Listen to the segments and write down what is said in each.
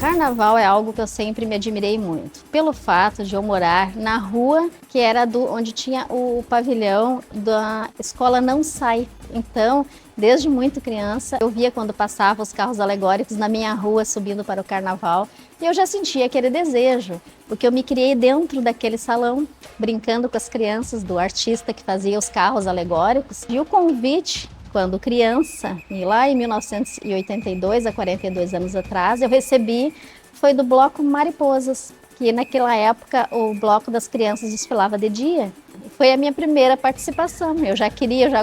Carnaval é algo que eu sempre me admirei muito, pelo fato de eu morar na rua que era onde tinha o pavilhão da escola Não Sai. Então, desde muito criança, eu via quando passavam os carros alegóricos na minha rua subindo para o carnaval e eu já sentia aquele desejo, porque eu me criei dentro daquele salão, brincando com as crianças do artista que fazia os carros alegóricos. E o convite, quando criança, e lá em 1982, há 42 anos atrás, eu recebi, foi do Bloco Mariposas, que naquela época o Bloco das Crianças desfilava de dia. Foi a minha primeira participação, eu já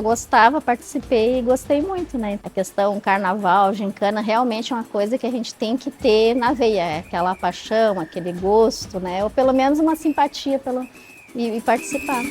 gostava, participei e gostei muito, né? A questão carnaval, gincana, realmente é uma coisa que a gente tem que ter na veia, aquela paixão, aquele gosto, né? Ou pelo menos uma simpatia e participar.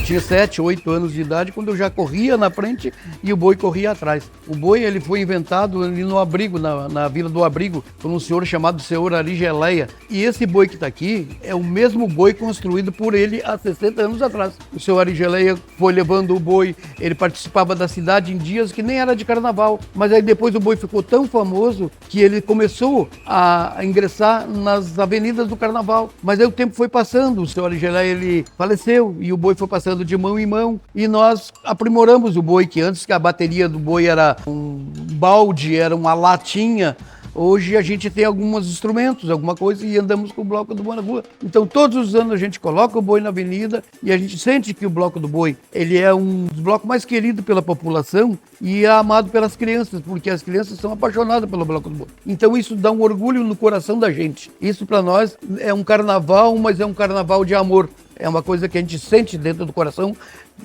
Tinha 7, 8 anos de idade quando eu já corria na frente e o boi corria atrás. O boi ele foi inventado ali no abrigo, na Vila do Abrigo, por um senhor chamado senhor Ari Geleia. E esse boi que está aqui é o mesmo boi construído por ele há 60 anos atrás. O senhor Ari Geleia foi levando o boi, ele participava da cidade em dias que nem era de carnaval. Mas aí depois o boi ficou tão famoso que ele começou a ingressar nas avenidas do carnaval. Mas aí o tempo foi passando, o senhor Ari Geleia ele faleceu e o boi foi passando de mão em mão e nós aprimoramos o boi, que antes que a bateria do boi era um balde, era uma latinha, hoje a gente tem alguns instrumentos, alguma coisa e andamos com o Bloco do Boi na rua. Então todos os anos a gente coloca o boi na avenida e a gente sente que o Bloco do Boi, ele é um dos blocos mais queridos pela população e é amado pelas crianças, porque as crianças são apaixonadas pelo Bloco do Boi. Então isso dá um orgulho no coração da gente. Isso para nós é um carnaval, mas é um carnaval de amor. É uma coisa que a gente sente dentro do coração,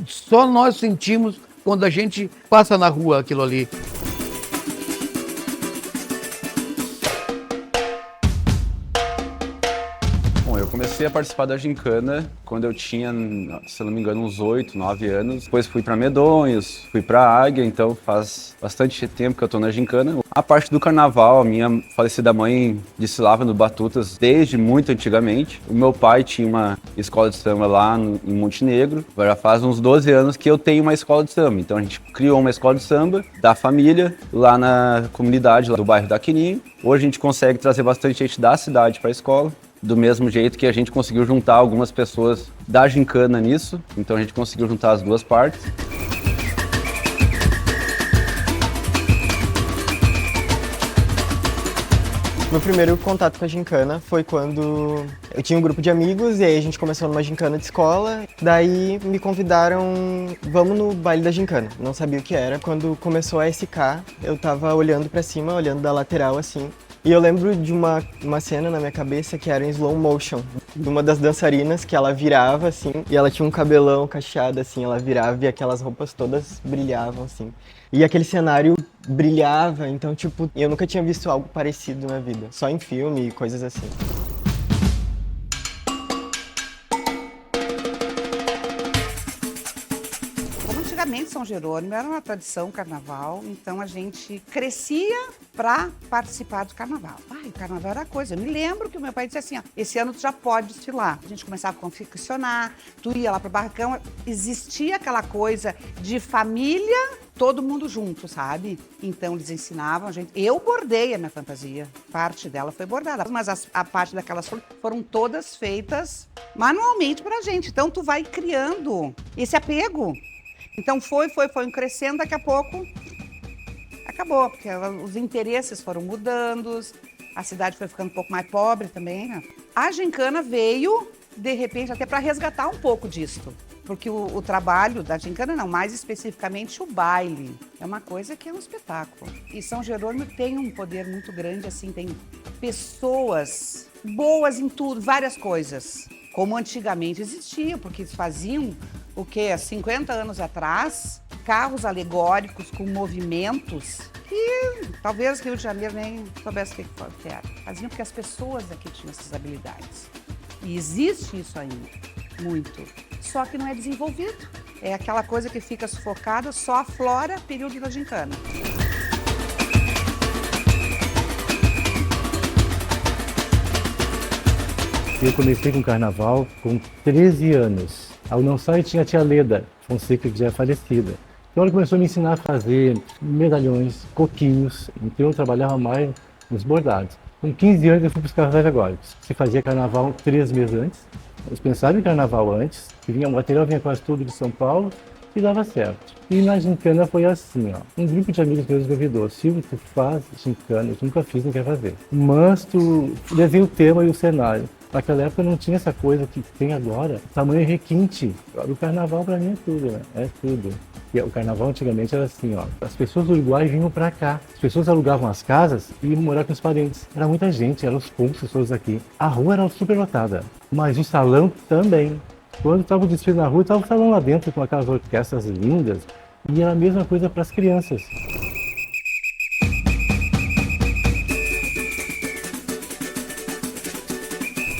só nós sentimos quando a gente passa na rua aquilo ali. Bom, eu comecei a participar da gincana quando eu tinha, se eu não me engano, uns 8, 9 anos. Depois fui para Medonhos, fui para Águia, então faz bastante tempo que eu tô na gincana. A parte do carnaval, a minha falecida mãe desfilava no Batutas desde muito antigamente. O meu pai tinha uma escola de samba lá em Montenegro. Já faz uns 12 anos que eu tenho uma escola de samba. Então a gente criou uma escola de samba da família lá na comunidade lá do bairro da Quininho. Hoje a gente consegue trazer bastante gente da cidade para a escola. Do mesmo jeito que a gente conseguiu juntar algumas pessoas da gincana nisso, então a gente conseguiu juntar as duas partes. Meu primeiro contato com a gincana foi quando eu tinha um grupo de amigos e aí a gente começou numa gincana de escola. Daí me convidaram, vamos no baile da gincana. Não sabia o que era. Quando começou a SK, eu tava olhando pra cima, olhando da lateral assim. E eu lembro de uma cena na minha cabeça que era em slow motion, de uma das dançarinas que ela virava assim, e ela tinha um cabelão cacheado assim, ela virava e aquelas roupas todas brilhavam assim. E aquele cenário brilhava, então tipo, eu nunca tinha visto algo parecido na vida, só em filme e coisas assim. Antigamente, São Jerônimo era uma tradição carnaval, então a gente crescia para participar do carnaval. Ai, o carnaval era coisa. Eu me lembro que o meu pai disse assim, ó, esse ano tu já pode desfilar. A gente começava a confeccionar, tu ia lá pro barracão, existia aquela coisa de família, todo mundo junto, sabe? Então eles ensinavam a gente. Eu bordei a minha fantasia, parte dela foi bordada, mas a parte daquelas foram todas feitas manualmente pra gente. Então tu vai criando esse apego. Então foi crescendo, daqui a pouco acabou, porque os interesses foram mudando, a cidade foi ficando um pouco mais pobre também, né? A gincana veio, de repente, até para resgatar um pouco disso, porque o trabalho da gincana, não, mais especificamente o baile, é uma coisa que é um espetáculo. E São Jerônimo tem um poder muito grande, assim, tem pessoas boas em tudo, várias coisas, como antigamente existia, porque eles faziam o que, há 50 anos atrás, carros alegóricos com movimentos que talvez Rio de Janeiro nem soubesse o que era. Faziam porque as pessoas aqui tinham essas habilidades. E existe isso ainda, muito. Só que não é desenvolvido. É aquela coisa que fica sufocada, só aflora período da gincana. Eu comecei com carnaval com 13 anos. Ao Não Sai tinha a tia Leda Fonseca, que já é falecida. Então ela começou a me ensinar a fazer medalhões, coquinhos, então eu trabalhava mais nos bordados. Com 15 anos eu fui para os carnavais alegóricos. Se fazia carnaval 3 meses antes, eles pensavam em carnaval antes, que vinha, o material vinha quase tudo de São Paulo e dava certo. E na gincana foi assim, ó. Um grupo de amigos meus me convidou: Silvio, tu faz gincana? Eu nunca fiz, não quer fazer. Mas tu desenha o tema e o cenário. Naquela época não tinha essa coisa que tem agora, tamanho requinte. O carnaval pra mim é tudo, né? É tudo. E o carnaval antigamente era assim, ó. As pessoas do Uruguai vinham pra cá. As pessoas alugavam as casas e iam morar com os parentes. Era muita gente, eram os poucos pessoas aqui. A rua era super lotada, mas o salão também. Quando estava o desfile na rua, estava o salão lá dentro com aquelas orquestras lindas. E era a mesma coisa para as crianças.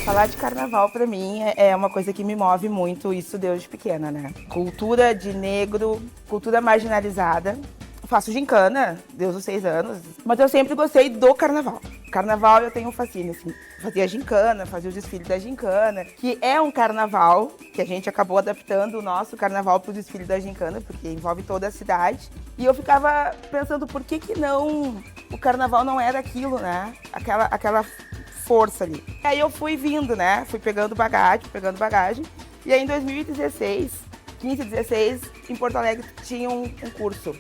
Falar de carnaval pra mim é uma coisa que me move muito, isso desde pequena, né? Cultura de negro, cultura marginalizada. Faço gincana desde os 6 anos, mas eu sempre gostei do carnaval. Carnaval eu tenho um fascínio, assim. Fazia gincana, fazia o desfile da gincana, que é um carnaval, que a gente acabou adaptando o nosso carnaval pro desfile da gincana, porque envolve toda a cidade. E eu ficava pensando por que não, o carnaval não era aquilo, né? Aquela força ali. E aí eu fui vindo, né? Fui pegando bagagem. E aí em 2016, 15, 16, em Porto Alegre tinha um curso,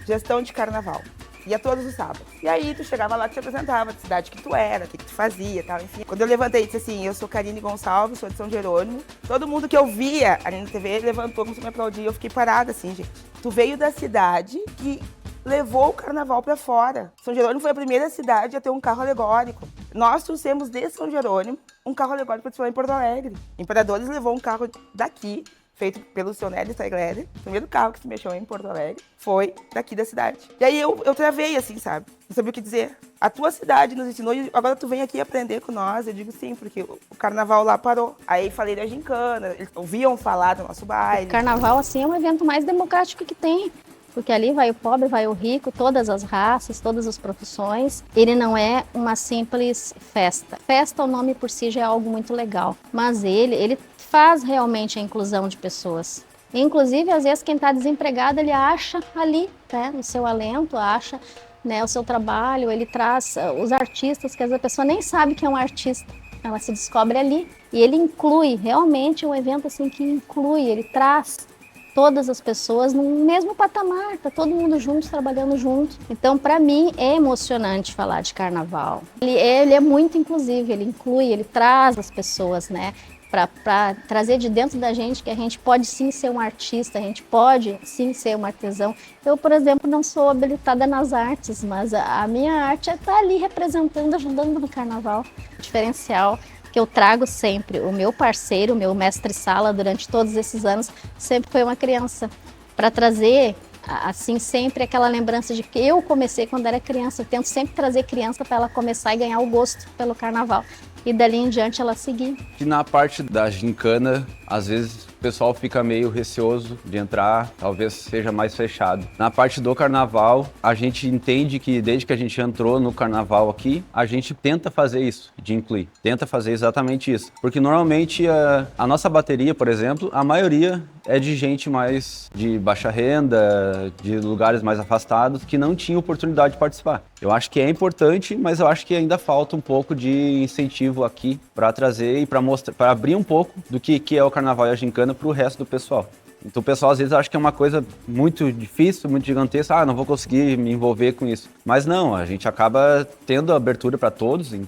Gestão de Carnaval. Ia todos os sábados. E aí tu chegava lá, te apresentava a cidade que tu era, o que tu fazia e tal, enfim. Quando eu levantei e disse assim, eu sou Karine Gonçalves, sou de São Jerônimo. Todo mundo que eu via ali na TV levantou, começou a me aplaudir. Eu fiquei parada assim, gente. Tu veio da cidade que levou o carnaval pra fora. São Jerônimo foi a primeira cidade a ter um carro alegórico. Nós trouxemos de São Jerônimo um carro alegórico para desfilar em Porto Alegre. Imperadores levou um carro daqui, feito pelo seu Nélio Staigleri. O primeiro carro que se mexeu em Porto Alegre foi daqui da cidade. E aí eu travei assim, sabe? Não sabia o que dizer. A tua cidade nos ensinou e agora tu vem aqui aprender com nós. Eu digo sim, porque o carnaval lá parou. Aí falei da gincana, eles ouviam falar do nosso baile. O carnaval, assim, é um evento mais democrático que tem. Porque ali vai o pobre, vai o rico, todas as raças, todas as profissões. Ele não é uma simples festa. Festa, o nome por si já é algo muito legal. Mas ele faz realmente a inclusão de pessoas. Inclusive, às vezes, quem está desempregado, ele acha ali, né, no seu alento, acha, né, o seu trabalho, ele traz os artistas, que às vezes a pessoa nem sabe que é um artista. Ela se descobre ali. E ele inclui, realmente, um evento assim que inclui, ele traz todas as pessoas no mesmo patamar, tá todo mundo junto, trabalhando junto. Então, para mim, é emocionante falar de carnaval. Ele é muito inclusivo, ele inclui, ele traz as pessoas, né? Para trazer de dentro da gente que a gente pode sim ser um artista, a gente pode sim ser um artesão. Eu, por exemplo, não sou habilitada nas artes, mas a minha arte é estar ali representando, ajudando no carnaval. O diferencial que eu trago sempre, o meu parceiro, o meu mestre-sala durante todos esses anos, sempre foi uma criança. Para trazer, assim, sempre aquela lembrança de que eu comecei quando era criança. Eu tento sempre trazer criança para ela começar e ganhar o gosto pelo carnaval. E dali em diante ela seguir. E na parte da gincana, às vezes o pessoal fica meio receoso de entrar, talvez seja mais fechado. Na parte do carnaval, a gente entende que desde que a gente entrou no carnaval aqui, a gente tenta fazer isso, de incluir. Tenta fazer exatamente isso. Porque normalmente a nossa bateria, por exemplo, a maioria é de gente mais de baixa renda, de lugares mais afastados, que não tinha oportunidade de participar. Eu acho que é importante, mas eu acho que ainda falta um pouco de incentivo aqui para trazer e para mostrar, para abrir um pouco do que é o carnaval e a gincana para o resto do pessoal. Então o pessoal às vezes acha que é uma coisa muito difícil, muito gigantesca, não vou conseguir me envolver com isso. Mas não, a gente acaba tendo abertura para todos, em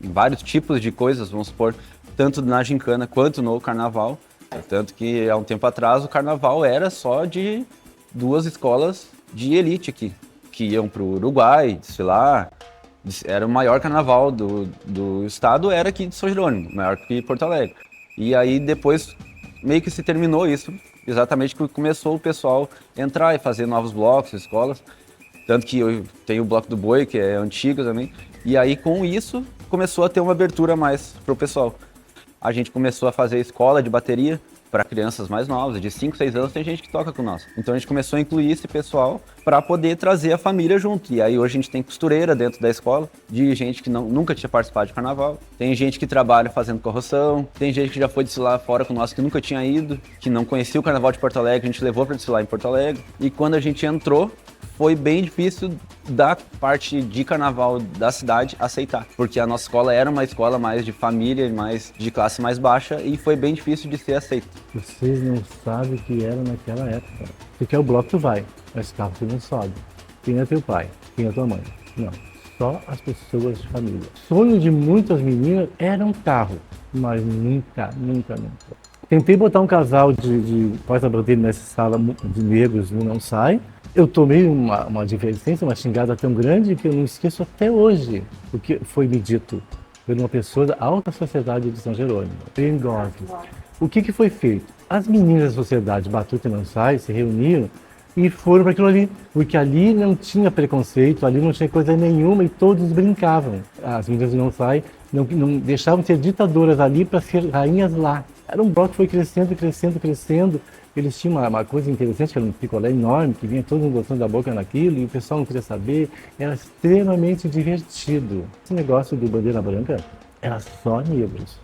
vários tipos de coisas, vamos supor, tanto na gincana quanto no carnaval. Tanto que há um tempo atrás o carnaval era só de 2 escolas de elite aqui, que iam para o Uruguai desfilar. Era o maior carnaval do estado, era aqui de São Jerônimo, maior que Porto Alegre. E aí depois meio que se terminou isso, exatamente que começou o pessoal entrar e fazer novos blocos, escolas. Tanto que eu tenho o Bloco do Boi, que é antigo também. E aí com isso começou a ter uma abertura mais pro pessoal. A gente começou a fazer escola de bateria, para crianças mais novas, de 5, 6 anos, tem gente que toca com nós. Então a gente começou a incluir esse pessoal para poder trazer a família junto. E aí hoje a gente tem costureira dentro da escola, de gente que nunca tinha participado de carnaval. Tem gente que trabalha fazendo carroção, tem gente que já foi desfilar fora com nós que nunca tinha ido, que não conhecia o carnaval de Porto Alegre, a gente levou para desfilar em Porto Alegre. E quando a gente entrou, foi bem difícil da parte de carnaval da cidade aceitar, porque a nossa escola era uma escola mais de família, mais de classe mais baixa, e foi bem difícil de ser aceito. Vocês não sabem o que era naquela época. Porque o bloco tu vai, mas carro tu não sobe. Quem é teu pai? Quem é tua mãe? Não, só as pessoas de família. O sonho de muitas meninas era um carro, mas nunca. Tentei botar um casal de porta-bandeira nessa sala de negros e não sai. Eu tomei uma advertência, uma xingada tão grande que eu não esqueço até hoje o que foi me dito por uma pessoa da alta sociedade de São Jerônimo, em Gorges. O que foi feito? As meninas da sociedade Batuta e Não Sai se reuniram e foram para aquilo ali, porque ali não tinha preconceito, ali não tinha coisa nenhuma e todos brincavam. As meninas do Não Sai não deixavam de ser ditadoras ali para ser rainhas lá. Era um bloco que foi crescendo. Eles tinham uma coisa interessante, que era um picolé enorme, que vinha todo mundo botando da boca naquilo e o pessoal não queria saber. Era extremamente divertido. Esse negócio do Bandeira Branca era só negros.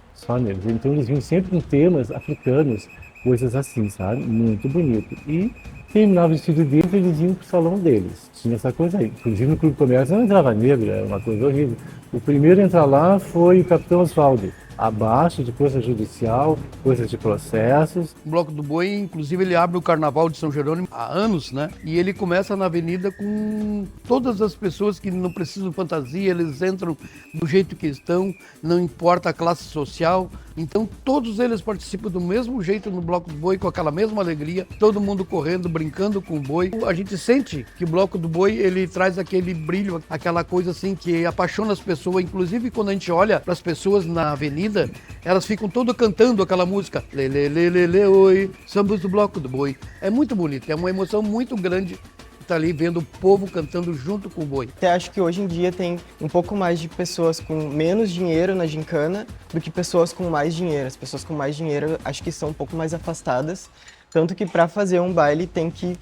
Então eles vinham sempre com temas africanos, coisas assim, sabe? Muito bonito. E terminava o vestido deles, eles iam pro salão deles. Tinha essa coisa aí. Inclusive no Clube Comércio não entrava negro, era uma coisa horrível. O primeiro a entrar lá foi o Capitão Osvaldo. Abaixo de coisa judicial, coisas de processos. O Bloco do Boi, inclusive, ele abre o Carnaval de São Jerônimo há anos, né? E ele começa na avenida com todas as pessoas que não precisam de fantasia, eles entram do jeito que estão, não importa a classe social. Então, todos eles participam do mesmo jeito no Bloco do Boi, com aquela mesma alegria, todo mundo correndo, brincando com o boi. A gente sente que o Bloco do Boi, ele traz aquele brilho, aquela coisa assim que apaixona as pessoas. Inclusive, quando a gente olha para as pessoas na avenida, elas ficam todas cantando aquela música. Lê, lê, lê, lê, lê, oi, sambas do Bloco do Boi. É muito bonito, é uma emoção muito grande estar ali vendo o povo cantando junto com o boi. Até acho que hoje em dia tem um pouco mais de pessoas com menos dinheiro na gincana do que pessoas com mais dinheiro. As pessoas com mais dinheiro acho que são um pouco mais afastadas, tanto que para fazer um baile tem que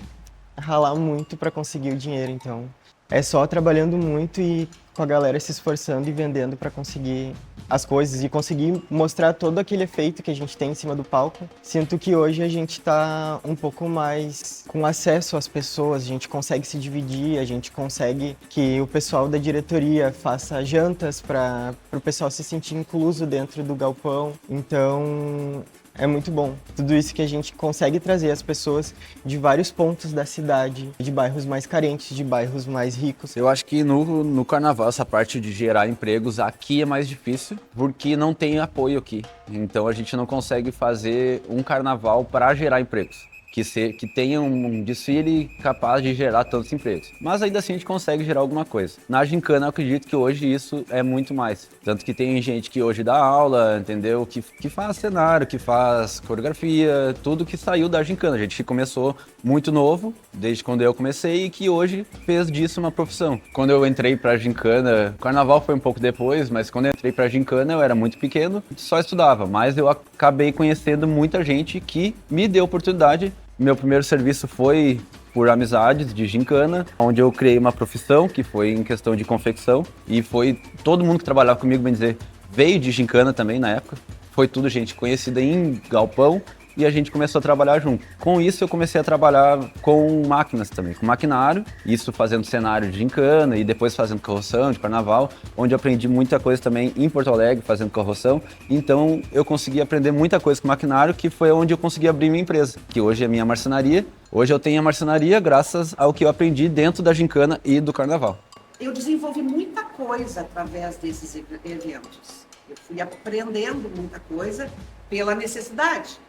ralar muito para conseguir o dinheiro, então é só trabalhando muito e com a galera se esforçando e vendendo para conseguir as coisas e conseguir mostrar todo aquele efeito que a gente tem em cima do palco. Sinto que hoje a gente está um pouco mais com acesso às pessoas, a gente consegue se dividir, a gente consegue que o pessoal da diretoria faça jantas para o pessoal se sentir incluso dentro do galpão. Então é muito bom. Tudo isso que a gente consegue trazer as pessoas de vários pontos da cidade, de bairros mais carentes, de bairros mais ricos. Eu acho que no carnaval, essa parte de gerar empregos aqui é mais difícil, porque não tem apoio aqui. Então a gente não consegue fazer um carnaval para gerar empregos. Que tenha um desfile capaz de gerar tantos empregos. Mas ainda assim a gente consegue gerar alguma coisa. Na gincana eu acredito que hoje isso é muito mais. Tanto que tem gente que hoje dá aula, entendeu? Que faz cenário, que faz coreografia, tudo que saiu da gincana. A gente começou muito novo, desde quando eu comecei, e que hoje fez disso uma profissão. Quando eu entrei pra gincana, o carnaval foi um pouco depois, mas quando eu entrei pra gincana eu era muito pequeno, só estudava. Mas eu acabei conhecendo muita gente que me deu oportunidade. Meu primeiro serviço foi por amizades de gincana, onde eu criei uma profissão, que foi em questão de confecção, e foi todo mundo que trabalhava comigo, bem dizer, veio de gincana também na época. Foi tudo gente conhecida em galpão, e a gente começou a trabalhar junto. Com isso eu comecei a trabalhar com máquinas também, com maquinário, isso fazendo cenário de gincana e depois fazendo carroção de carnaval, onde eu aprendi muita coisa também em Porto Alegre fazendo carroção. Então eu consegui aprender muita coisa com maquinário, que foi onde eu consegui abrir minha empresa, que hoje é minha marcenaria. Hoje eu tenho a marcenaria graças ao que eu aprendi dentro da gincana e do carnaval. Eu desenvolvi muita coisa através desses eventos. Eu fui aprendendo muita coisa pela necessidade.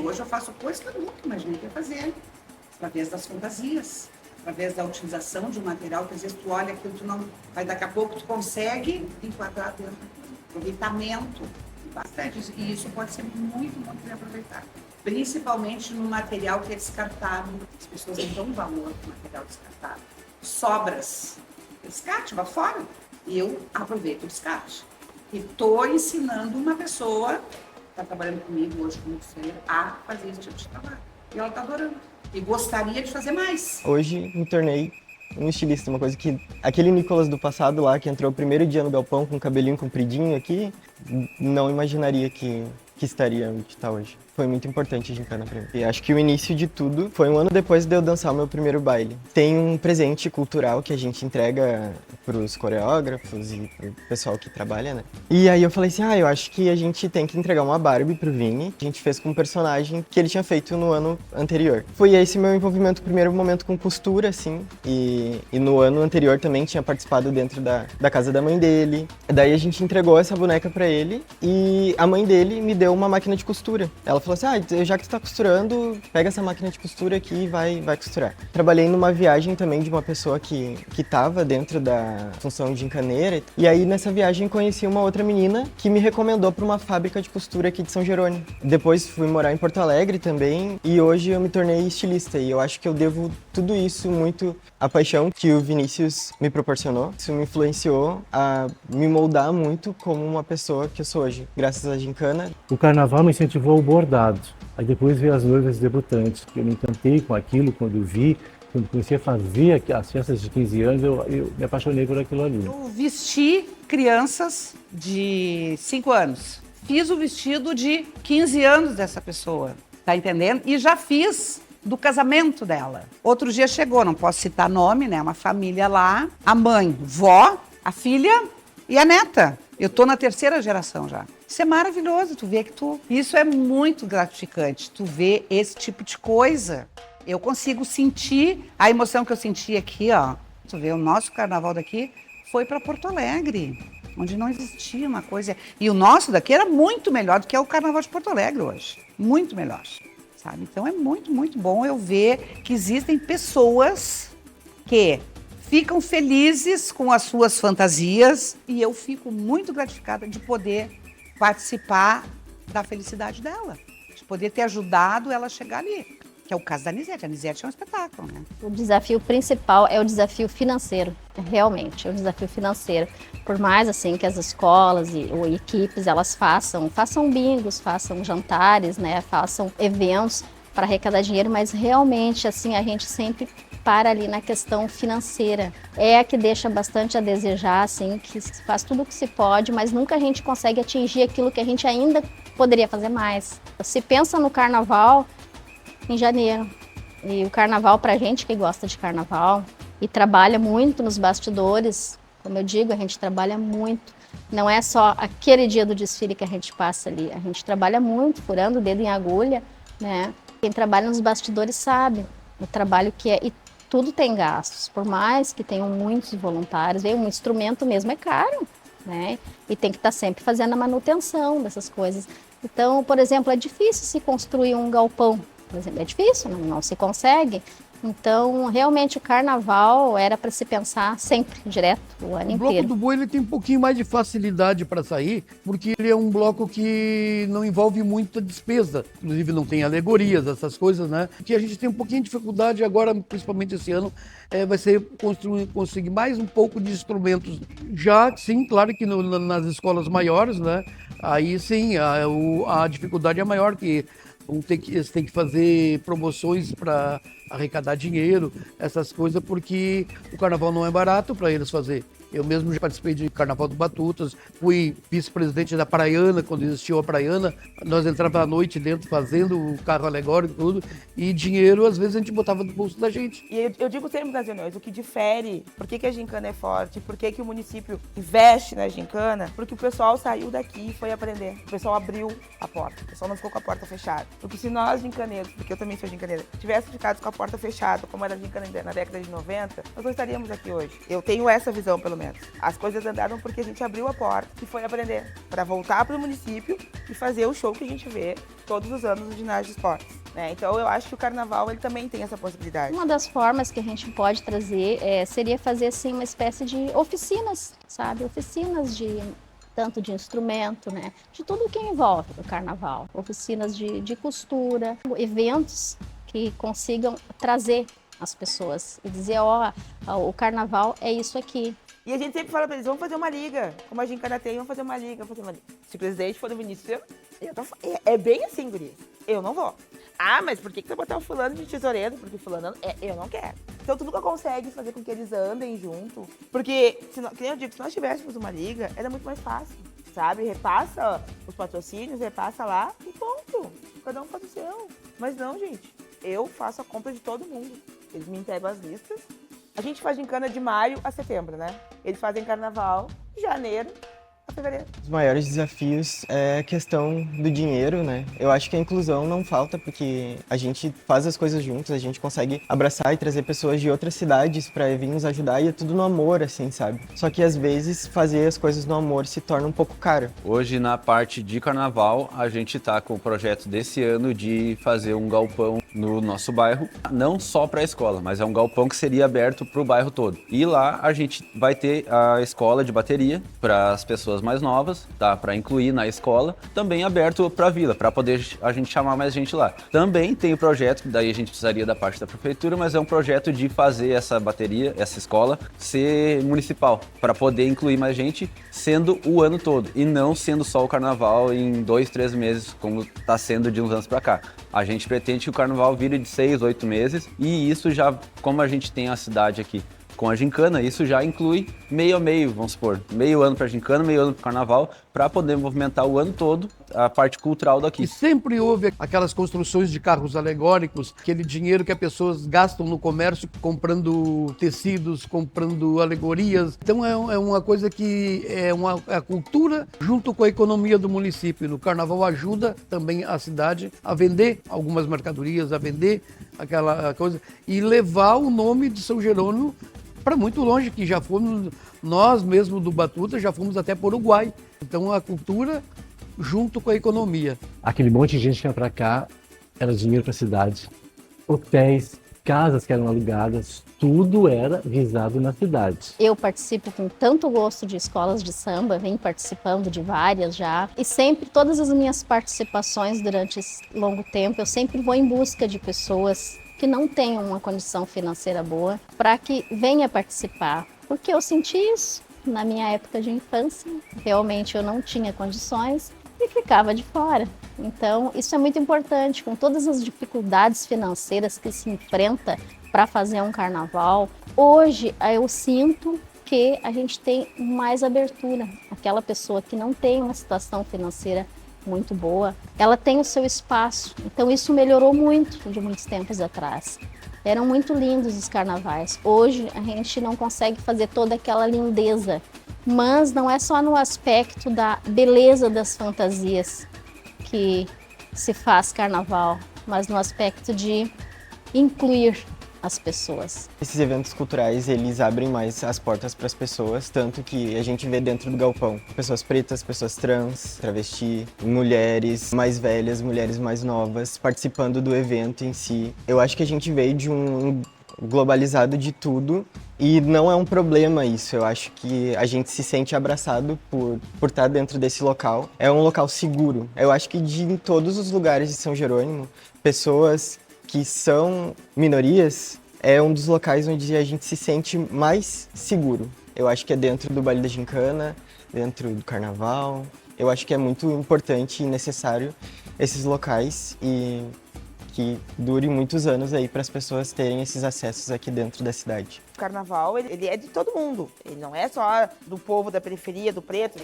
Hoje eu faço coisas que eu nunca imaginei que ia fazer, através das fantasias, através da utilização de um material que às vezes tu olha aquilo, tu não, aí daqui a pouco tu consegue enquadrar dentro daquilo. Aproveitamento, bastante, e isso pode ser muito, muito bem aproveitado. Principalmente no material que é descartável, as pessoas não dão valor no material descartável. Sobras, descarte, vai fora, e eu aproveito o descarte. E estou ensinando uma pessoa está trabalhando comigo hoje como costureira a fazer esse tipo de trabalho. E ela está adorando. E gostaria de fazer mais. Hoje me tornei um estilista, uma coisa que aquele Nicolas do passado lá, que entrou o primeiro dia no galpão com o cabelinho compridinho aqui, não imaginaria que estaria onde está hoje. Foi muito importante a gincana pra mim. E acho que o início de tudo foi um ano depois de eu dançar o meu primeiro baile. Tem um presente cultural que a gente entrega pros coreógrafos e pro pessoal que trabalha, né? E aí eu falei assim, eu acho que a gente tem que entregar uma Barbie pro Vini. A gente fez com um personagem que ele tinha feito no ano anterior. Foi esse meu envolvimento, primeiro momento com costura, assim. E no ano anterior também tinha participado dentro da casa da mãe dele. Daí a gente entregou essa boneca pra ele e a mãe dele me deu uma máquina de costura. Ela falou assim, já que tu tá costurando, pega essa máquina de costura aqui e vai costurar. Trabalhei numa viagem também de uma pessoa que tava dentro da função de gincaneira. E aí nessa viagem conheci uma outra menina que me recomendou para uma fábrica de costura aqui de São Jerônimo. Depois fui morar em Porto Alegre também e hoje eu me tornei estilista. E eu acho que eu devo tudo isso muito à paixão que o Vinícius me proporcionou. Isso me influenciou a me moldar muito como uma pessoa que eu sou hoje, graças à gincana. O carnaval me incentivou o bordado. Aí depois veio as noivas debutantes, que eu me encantei com aquilo quando vi, quando comecei a fazer as festas de 15 anos, eu me apaixonei por aquilo ali. Eu vesti crianças de 5 anos. Fiz o vestido de 15 anos dessa pessoa, tá entendendo? E já fiz do casamento dela. Outro dia chegou, não posso citar nome, né? Uma família lá, a mãe, vó, a filha e a neta. Eu tô na 3ª geração já. Isso é maravilhoso, tu vê que isso é muito gratificante, tu vê esse tipo de coisa. Eu consigo sentir a emoção que eu senti aqui, ó. Tu vê, o nosso carnaval daqui foi para Porto Alegre, onde não existia uma coisa. E o nosso daqui era muito melhor do que é o carnaval de Porto Alegre hoje. Muito melhor, sabe? Então é muito, muito bom eu ver que existem pessoas que ficam felizes com as suas fantasias e eu fico muito gratificada de poder participar da felicidade dela, de poder ter ajudado ela a chegar ali, que é o caso da Anisete. A Anisete é um espetáculo, né? O desafio principal é o desafio financeiro, realmente, é o desafio financeiro. Por mais assim que as escolas ou equipes elas façam bingos, façam jantares, né, façam eventos para arrecadar dinheiro, mas realmente assim a gente sempre para ali na questão financeira. É a que deixa bastante a desejar, assim, que faz tudo o que se pode, mas nunca a gente consegue atingir aquilo que a gente ainda poderia fazer mais. Se pensa no carnaval em janeiro, e o carnaval pra gente que gosta de carnaval e trabalha muito nos bastidores, como eu digo, a gente trabalha muito. Não é só aquele dia do desfile que a gente passa ali, a gente trabalha muito, furando o dedo em agulha, né? Quem trabalha nos bastidores sabe o trabalho que é. E tudo tem gastos, por mais que tenham muitos voluntários, um instrumento mesmo é caro, né? E tem que estar sempre fazendo a manutenção dessas coisas. Então, por exemplo, é difícil se construir um galpão, por exemplo, é difícil, não se consegue. Então, realmente, o carnaval era para se pensar sempre, direto, o ano inteiro. O bloco do boi ele tem um pouquinho mais de facilidade para sair, porque ele é um bloco que não envolve muita despesa. Inclusive, não tem alegorias, essas coisas, né? Que a gente tem um pouquinho de dificuldade agora, principalmente esse ano, vai ser conseguir mais um pouco de instrumentos. Já, sim, claro que nas escolas maiores, né? Aí, sim, a dificuldade é maior, que eles têm que fazer promoções para arrecadar dinheiro, essas coisas, porque o carnaval não é barato para eles fazer. Eu mesmo já participei de Carnaval do Batutas, fui vice-presidente da Praiana, quando existiu a Praiana. Nós entrávamos à noite dentro fazendo o carro alegórico e tudo, e dinheiro às vezes a gente botava no bolso da gente. E eu digo sempre nas reuniões, o que difere, por que a gincana é forte, por que o município investe na gincana, porque o pessoal saiu daqui e foi aprender. O pessoal abriu a porta, o pessoal não ficou com a porta fechada. Porque se nós gincaneiros, porque eu também sou gincaneira, tivéssemos ficado com a porta fechada, como era a gincana na década de 90, nós não estaríamos aqui hoje. Eu tenho essa visão, pelo menos. As coisas andaram porque a gente abriu a porta e foi aprender, para voltar para o município e fazer o show que a gente vê todos os anos no ginásio de esportes, né? Então eu acho que o carnaval ele também tem essa possibilidade. Uma das formas que a gente pode trazer seria fazer assim uma espécie de oficinas, sabe? Oficinas de tanto de instrumento, né? De tudo que envolve o carnaval. Oficinas de costura, eventos que consigam trazer as pessoas e dizer, o carnaval é isso aqui. E a gente sempre fala pra eles, vamos fazer uma liga. Como a gincana tem, vamos fazer uma liga, vamos fazer uma liga. Se o presidente for do Vinícius, é bem assim, gurias. Eu não vou. Ah, mas por que tu botar o fulano de tesoureiro? Porque fulano, eu não quero. Então tu nunca consegue fazer com que eles andem junto. Porque, que nem eu digo, se nós tivéssemos uma liga, era muito mais fácil, sabe? Repassa os patrocínios, repassa lá e ponto. Cada um faz o seu. Mas não, gente. Eu faço a compra de todo mundo. Eles me entregam as listas. A gente faz gincana de maio a setembro, né? Eles fazem carnaval de janeiro a fevereiro. Os maiores desafios é a questão do dinheiro, né? Eu acho que a inclusão não falta porque a gente faz as coisas juntos, a gente consegue abraçar e trazer pessoas de outras cidades para vir nos ajudar e é tudo no amor, assim, sabe? Só que às vezes fazer as coisas no amor se torna um pouco caro. Hoje, na parte de carnaval, a gente tá com o projeto desse ano de fazer um galpão no nosso bairro, não só para a escola, mas é um galpão que seria aberto para o bairro todo. E lá a gente vai ter a escola de bateria para as pessoas mais novas, tá? Para incluir na escola, também aberto para a vila, para poder a gente chamar mais gente lá. Também tem o projeto, que daí a gente precisaria da parte da prefeitura, mas é um projeto de fazer essa bateria, essa escola, ser municipal, para poder incluir mais gente, sendo o ano todo, e não sendo só o carnaval em 2, 3 meses, como está sendo de uns anos para cá. A gente pretende que o carnaval vire de 6, 8 meses, e isso já, como a gente tem a cidade aqui com a gincana, isso já inclui meio a meio, vamos supor, meio ano para gincana, meio ano para carnaval, para poder movimentar o ano todo a parte cultural daqui. E sempre houve aquelas construções de carros alegóricos, aquele dinheiro que as pessoas gastam no comércio comprando tecidos, comprando alegorias. Então é uma coisa que é a cultura junto com a economia do município. No carnaval ajuda também a cidade a vender algumas mercadorias, a vender aquela coisa e levar o nome de São Jerônimo para muito longe, que já fomos, nós mesmo do Batuta, já fomos até para o Uruguai. Então a cultura junto com a economia. Aquele monte de gente que ia para cá era dinheiro para a cidade. Hotéis, casas que eram alugadas, tudo era visado na cidade. Eu participo com tanto gosto de escolas de samba, venho participando de várias já. E sempre, todas as minhas participações durante esse longo tempo, eu sempre vou em busca de pessoas que não tenham uma condição financeira boa, para que venha participar. Porque eu senti isso na minha época de infância. Realmente eu não tinha condições e ficava de fora. Então, isso é muito importante, com todas as dificuldades financeiras que se enfrenta para fazer um carnaval. Hoje, eu sinto que a gente tem mais abertura. Aquela pessoa que não tem uma situação financeira muito boa, ela tem o seu espaço. Então, isso melhorou muito de muitos tempos atrás. Eram muito lindos os carnavais. Hoje, a gente não consegue fazer toda aquela lindeza. Mas não é só no aspecto da beleza das fantasias que se faz carnaval, mas no aspecto de incluir as pessoas. Esses eventos culturais, eles abrem mais as portas para as pessoas, tanto que a gente vê dentro do galpão pessoas pretas, pessoas trans, travesti, mulheres mais velhas, mulheres mais novas, participando do evento em si. Eu acho que a gente veio de um globalizado de tudo e não é um problema isso. Eu acho que a gente se sente abraçado por estar dentro desse local. É um local seguro. Eu acho que em todos os lugares de São Jerônimo, pessoas que são minorias, é um dos locais onde a gente se sente mais seguro. Eu acho que é dentro do baile da gincana, dentro do carnaval. Eu acho que é muito importante e necessário esses locais e que dure muitos anos aí para as pessoas terem esses acessos aqui dentro da cidade. O carnaval, ele é de todo mundo. Ele não é só do povo da periferia, do preto.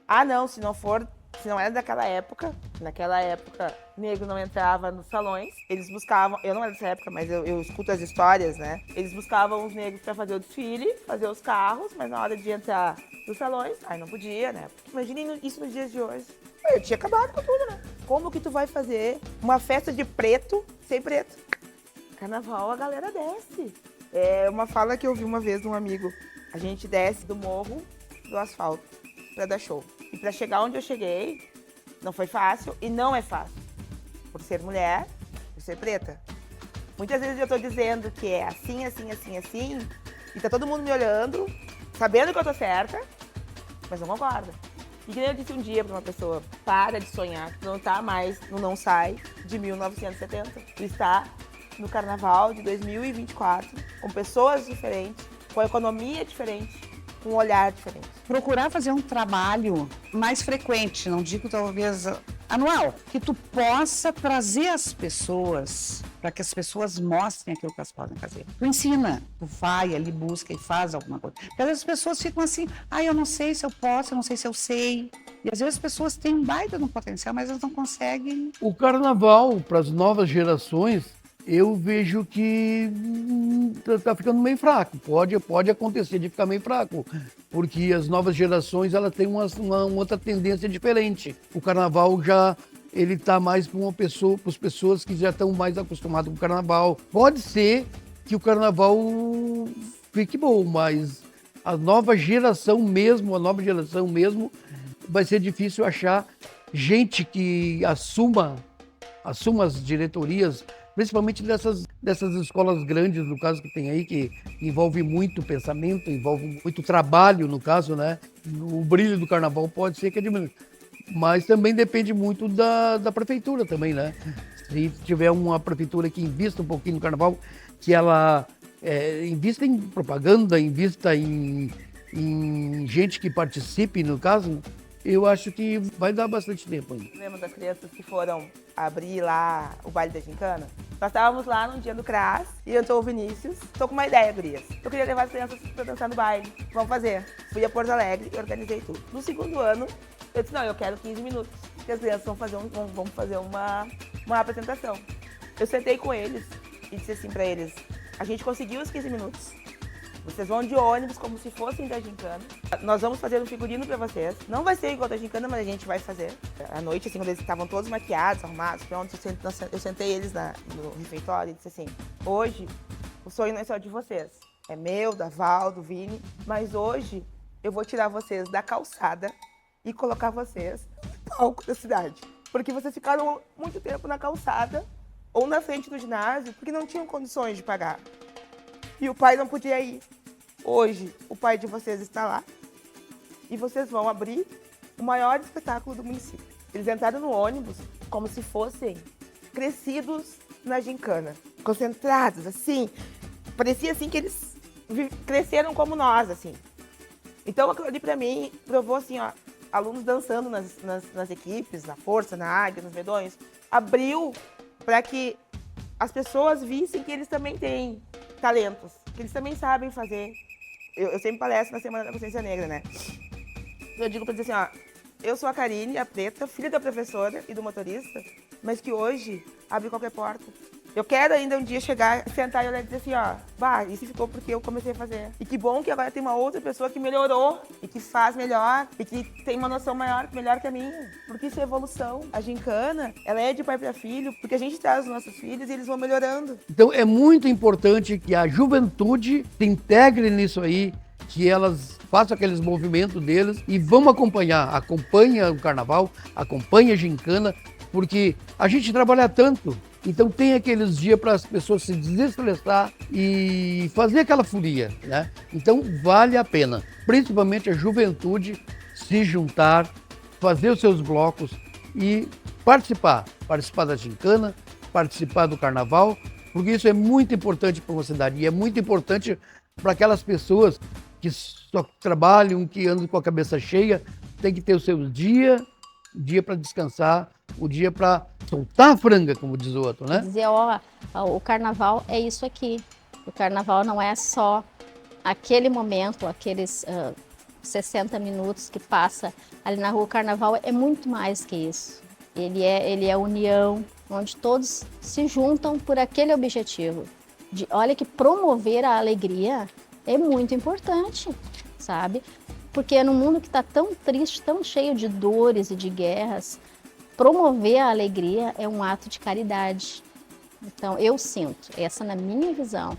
Ah, não, se não era daquela época, naquela época, negro não entrava nos salões. Eles buscavam, eu não era dessa época, mas eu escuto as histórias, né? Eles buscavam os negros para fazer o desfile, fazer os carros, mas na hora de entrar nos salões, aí não podia, né? Imaginem isso nos dias de hoje. Eu tinha acabado com tudo, né? Como que tu vai fazer uma festa de preto sem preto? Carnaval, a galera desce. É uma fala que eu vi uma vez de um amigo. A gente desce do morro do asfalto para dar show. E para chegar onde eu cheguei, não foi fácil e não é fácil. Por ser mulher, por ser preta. Muitas vezes eu tô dizendo que é assim, assim, assim, assim, e tá todo mundo me olhando, sabendo que eu tô certa, mas não concorda. E que nem eu disse um dia pra uma pessoa, para de sonhar, tu não tá mais no Não Sai de 1970. Tu está no carnaval de 2024, com pessoas diferentes, com a economia diferente, um olhar diferente. Procurar fazer um trabalho mais frequente, não digo talvez anual, que tu possa trazer as pessoas, para que as pessoas mostrem aquilo que elas podem fazer. Tu ensina, tu vai ali, busca e faz alguma coisa. Porque às vezes as pessoas ficam assim, eu não sei se eu posso, eu não sei se eu sei. E às vezes as pessoas têm um baita no potencial, mas elas não conseguem. O carnaval, para as novas gerações, eu vejo que está ficando meio fraco. Pode acontecer de ficar meio fraco, porque as novas gerações elas têm uma outra tendência diferente. O carnaval já ele está mais para as pessoas que já estão mais acostumadas com o carnaval. Pode ser que o carnaval fique bom, mas a nova geração mesmo, vai ser difícil achar gente que assuma as diretorias, principalmente dessas escolas grandes, no caso que tem aí, que envolve muito pensamento, envolve muito trabalho, no caso, né? O brilho do carnaval pode ser que diminua. Mas também depende muito da prefeitura também, né? Se tiver uma prefeitura que invista um pouquinho no carnaval, que ela invista em propaganda, invista em gente que participe, no caso, eu acho que vai dar bastante tempo ainda. Lembra das crianças que foram abrir lá o baile da gincana? Nós estávamos lá no dia do CRAS e entrou o Vinícius. Tô com uma ideia, gurias. Eu queria levar as crianças para dançar no baile. Vamos fazer. Fui a Porto Alegre e organizei tudo. No segundo ano, eu disse, não, eu quero 15 minutos. Que as crianças vão fazer uma apresentação. Eu sentei com eles e disse assim para eles, a gente conseguiu os 15 minutos. Vocês vão de ônibus como se fossem da gincana. Nós vamos fazer um figurino pra vocês. Não vai ser igual da gincana, mas a gente vai fazer. À noite, assim, quando eles estavam todos maquiados, arrumados, prontos, eu sentei eles no refeitório e disse assim, hoje o sonho não é só de vocês. É meu, da Val, do Vini. Mas hoje eu vou tirar vocês da calçada e colocar vocês no palco da cidade. Porque vocês ficaram muito tempo na calçada ou na frente do ginásio porque não tinham condições de pagar. E o pai não podia ir. Hoje, o pai de vocês está lá e vocês vão abrir o maior espetáculo do município. Eles entraram no ônibus como se fossem crescidos na gincana, concentrados, assim. Parecia assim que eles cresceram como nós, assim. Então, aquilo ali para mim provou assim, ó, alunos dançando nas equipes, na Força, na Águia, nos Medonhos, abriu para que as pessoas vissem que eles também têm talentos, que eles também sabem fazer. Eu sempre palestro na Semana da Consciência Negra, né? Eu digo pra dizer assim, ó, eu sou a Karine, a preta, filha da professora e do motorista, mas que hoje abre qualquer porta. Eu quero ainda um dia chegar, sentar e olhar e dizer assim, ó, isso ficou porque eu comecei a fazer. E que bom que agora tem uma outra pessoa que melhorou e que faz melhor e que tem uma noção melhor que a minha. Porque isso é evolução. A gincana, ela é de pai para filho, porque a gente traz os nossos filhos e eles vão melhorando. Então é muito importante que a juventude se integre nisso aí, que elas façam aqueles movimentos deles e vamos acompanha o carnaval, acompanha a gincana, porque a gente trabalha tanto. Então tem aqueles dias para as pessoas se desestressar e fazer aquela folia, né? Então vale a pena, principalmente a juventude, se juntar, fazer os seus blocos e participar da gincana, participar do carnaval, porque isso é muito importante para uma cidade e é muito importante para aquelas pessoas que só trabalham, que andam com a cabeça cheia, tem que ter o seu dia para descansar, o dia para soltar a franga, como diz o outro, né? Dizer, o carnaval é isso aqui. O carnaval não é só aquele momento, aqueles 60 minutos que passa ali na rua. O carnaval é muito mais que isso. Ele é união, onde todos se juntam por aquele objetivo. Olha que promover a alegria é muito importante, sabe? Porque no mundo que está tão triste, tão cheio de dores e de guerras, promover a alegria é um ato de caridade. Então, eu sinto, essa na minha visão,